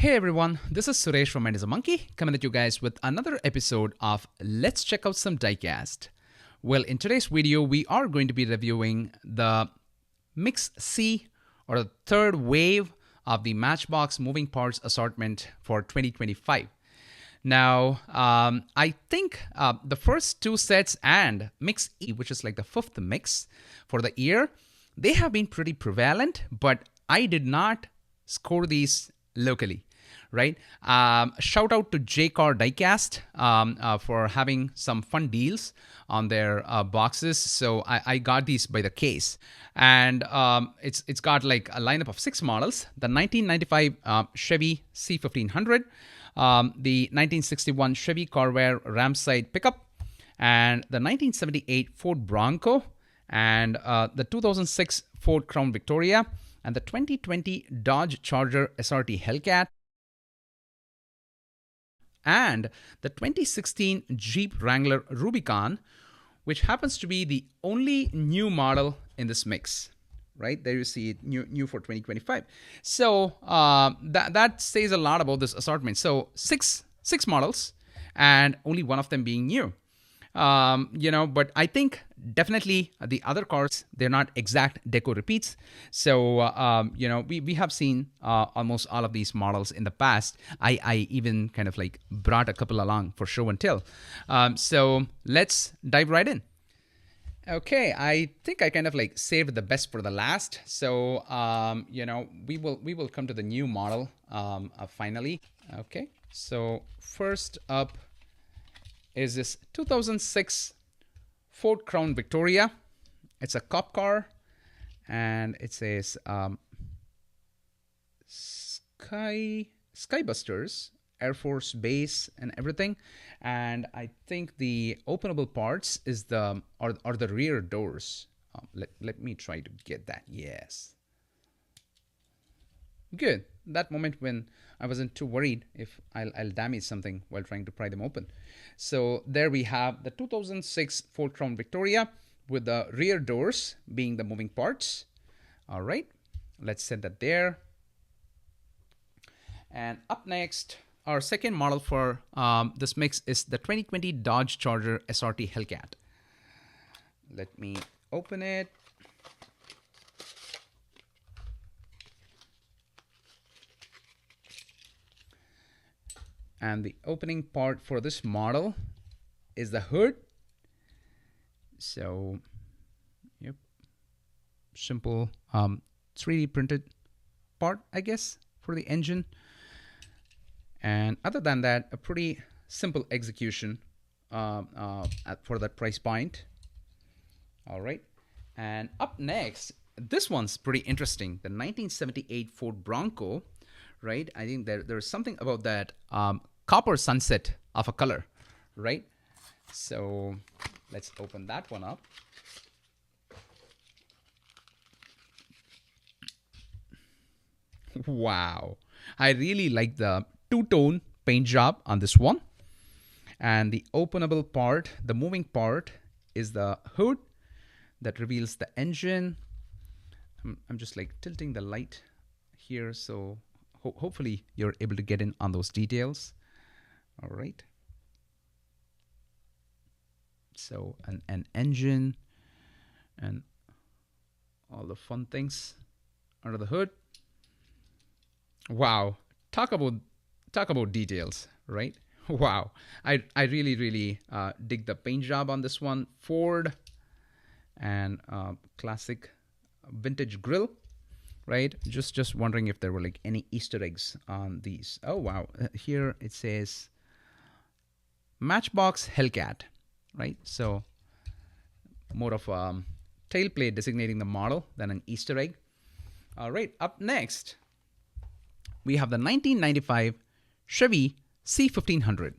Hey everyone, this is Suresh from Mind is a Monkey coming at you guys with another episode of Let's Check Out Some Diecast. Well, in today's video, we are going to be reviewing the Mix C or the third wave of the Matchbox Moving Parts assortment for 2025. Now, I think the first two sets and Mix E, which is like the fifth mix for the year, they have been pretty prevalent, but I did not score these locally, right? Shout out to J-Car Diecast for having some fun deals on their boxes. So I got these by the case, and it's got like a lineup of 6 models: the 1995 Chevy C1500, the 1961 Chevy Corvair Ramside pickup, and the 1978 Ford Bronco, and the 2006 Ford Crown Victoria, and the 2020 Dodge Charger SRT Hellcat, and the 2016 Jeep Wrangler Rubicon, which happens to be the only new model in this mix. Right there, you see it new for 2025. So that says a lot about this assortment. So six models, and only one of them being new. But I think definitely the other cars, they're not exact deco repeats. So, we have seen almost all of these models in the past. I even kind of like brought a couple along for show and tell. So let's dive right in. Okay, I think I kind of like saved the best for the last. So, we will come to the new model finally. Okay, so first up is this 2006 Ford Crown Victoria. It's a cop car, and it says Skybusters Air Force Base and everything. And I think the openable parts is the rear doors. Let me try to get that. Yes. Good. That moment when I wasn't too worried if I'll damage something while trying to pry them open. So there we have the 2006 Ford Crown Victoria with the rear doors being the moving parts. All right, let's set that there. And up next, our second model for this mix is the 2020 Dodge Charger SRT Hellcat. Let me open it. And the opening part for this model is the hood. So, yep, simple 3D printed part, I guess, for the engine. And other than that, a pretty simple execution for that price point. All right. And up next, this one's pretty interesting. The 1978 Ford Bronco, right? I think there's something about that copper sunset of a color, right? So let's open that one up. Wow. I really like the two-tone paint job on this one. And the openable part, the moving part, is the hood that reveals the engine. I'm just like tilting the light here, so hopefully you're able to get in on those details. All right. So an engine and all the fun things under the hood. Wow. Talk about details, right? Wow. I really dig the paint job on this one. Ford and classic vintage grille. Right, just wondering if there were like any Easter eggs on these. Oh wow, here it says Matchbox Hellcat, right? So more of a tailplate designating the model than an Easter egg. All right, up next we have the 1995 Chevy C1500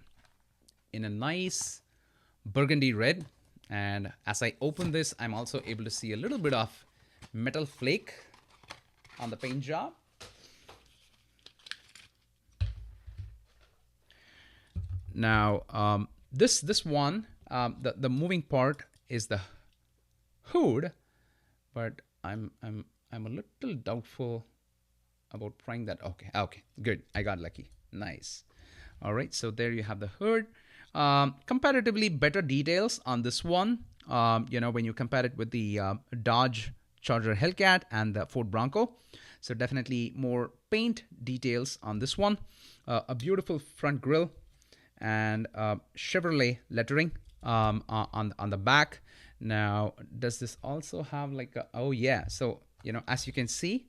in a nice burgundy red. And as I open this, I'm also able to see a little bit of metal flake on the paint job. Now, this one, the moving part is the hood, but I'm a little doubtful about trying that. Okay, okay, good. I got lucky. Nice. All right, so there you have the hood. Comparatively better details on this one. When you compare it with the Dodge Charger Hellcat and the Ford Bronco. So definitely more paint details on this one. A beautiful front grille and Chevrolet lettering on the back. Now, does this also have like a, oh yeah. So, as you can see,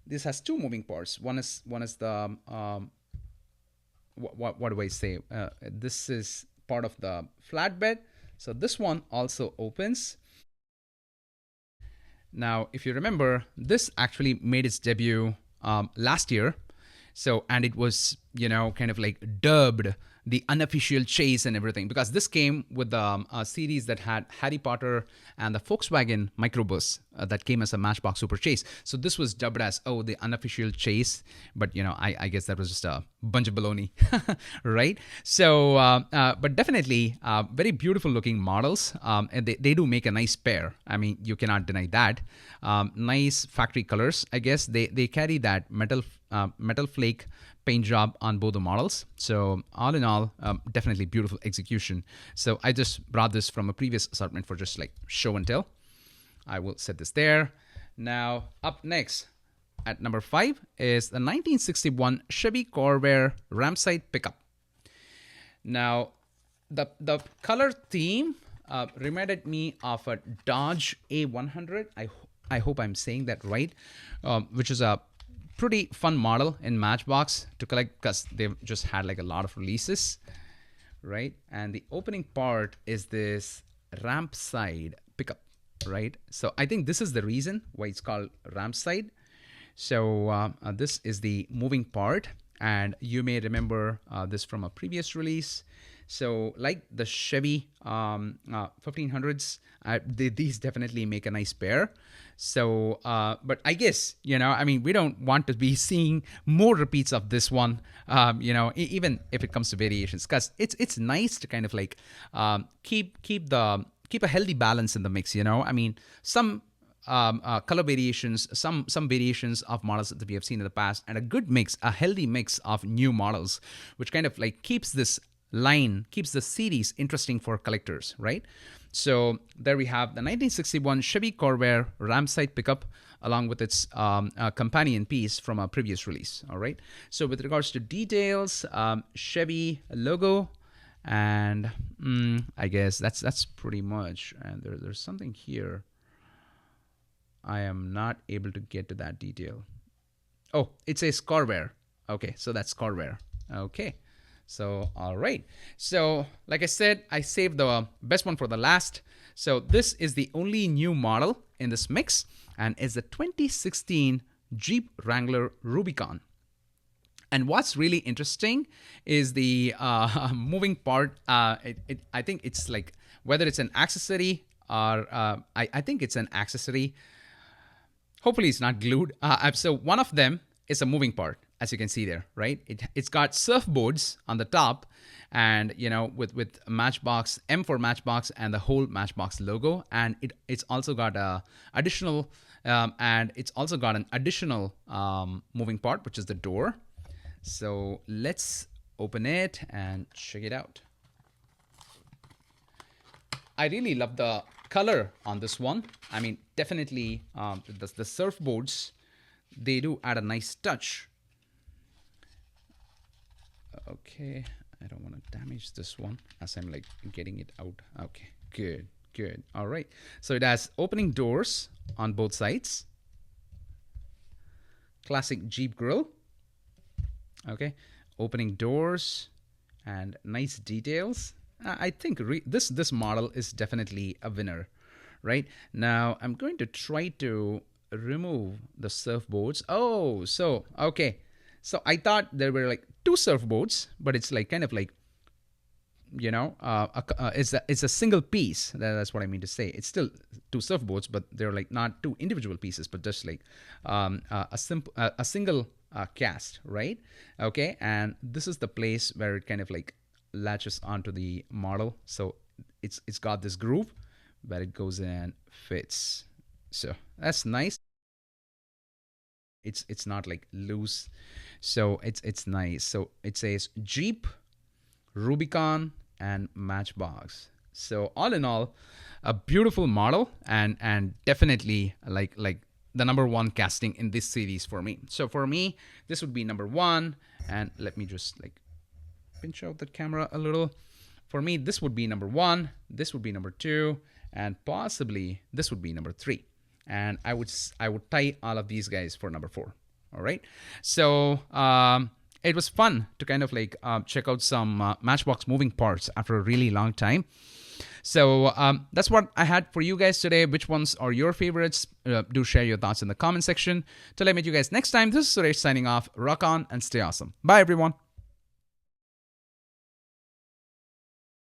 this has two moving parts. One is the what do I say? This is part of the flatbed. So this one also opens. Now, if you remember, this actually made its debut last year. So, and it was, kind of like dubbed the unofficial chase and everything, because this came with the series that had Harry Potter and the Volkswagen microbus that came as a Matchbox Super Chase. So this was dubbed as, oh, the unofficial chase. But, I guess that was just a bunch of baloney, right? So, but definitely very beautiful looking models. And they do make a nice pair. I mean, you cannot deny that. Nice factory colors. I guess they carry that metal flake paint job on both the models. So all in all, definitely beautiful execution. So I just brought this from a previous assortment for just like show and tell. I will set this there. Now up next at number 5 is the 1961 Chevy Corvair Ramside pickup. Now the color theme reminded me of a Dodge A100. I hope I'm saying that right, which is a pretty fun model in Matchbox to collect because they've just had like a lot of releases, right? And the opening part is this ramp side pickup, right? So I think this is the reason why it's called ramp side. So this is the moving part, and you may remember this from a previous release. So like the Chevy 1500s, these definitely make a nice pair. So, but I guess, we don't want to be seeing more repeats of this one, even if it comes to variations, because it's nice to kind of like keep a healthy balance in the mix, some color variations, some variations of models that we have seen in the past, and a good mix, a healthy mix of new models, which kind of like keeps the series interesting for collectors, right? So there we have the 1961 Chevy Corvair Ramside pickup, along with its companion piece from a previous release. All right. So with regards to details, Chevy logo, and I guess that's pretty much. And there's something here. I am not able to get to that detail. Oh, it says Corvair. Okay, so that's Corvair. Okay. So, all right. So, like I said, I saved the best one for the last. So, this is the only new model in this mix, and it's the 2016 Jeep Wrangler Rubicon. And what's really interesting is the moving part. I think it's like whether it's an accessory or I think it's an accessory. Hopefully, it's not glued. So, one of them is a moving part, as you can see there, right? It's got surfboards on the top, and with Matchbox, M for Matchbox, and the whole Matchbox logo, and it's also got a additional moving part, which is the door. So let's open it and check it out. I really love the color on this one. I mean, definitely the surfboards, they do add a nice touch. Okay, I don't want to damage this one as I'm like getting it out. Okay, good. All right. So it has opening doors on both sides. Classic Jeep grille. Okay, opening doors and nice details. I think this model is definitely a winner, right? Now I'm going to try to remove the surfboards. Oh, so okay. So I thought there were like two surfboards, but it's like kind of like, it's a single piece. That's what I mean to say. It's still two surfboards, but they're like not two individual pieces, but just like a single cast, right? Okay, and this is the place where it kind of like latches onto the model. So it's got this groove where it goes in and fits. So that's nice. it's not like loose, so it's nice. So it says Jeep, Rubicon, and Matchbox. So all in all, a beautiful model, and definitely like the number one casting in this series for me. So for me, this would be number one. And let me just like pinch out the camera a little. For me, this would be number one. This would be number two, and possibly this would be number three. And I would tie all of these guys for number four. All right. So it was fun to kind of like check out some Matchbox Moving parts after a really long time. So that's what I had for you guys today. Which ones are your favorites? Do share your thoughts in the comment section. Till I meet you guys next time, this is Suresh signing off. Rock on and stay awesome. Bye, everyone.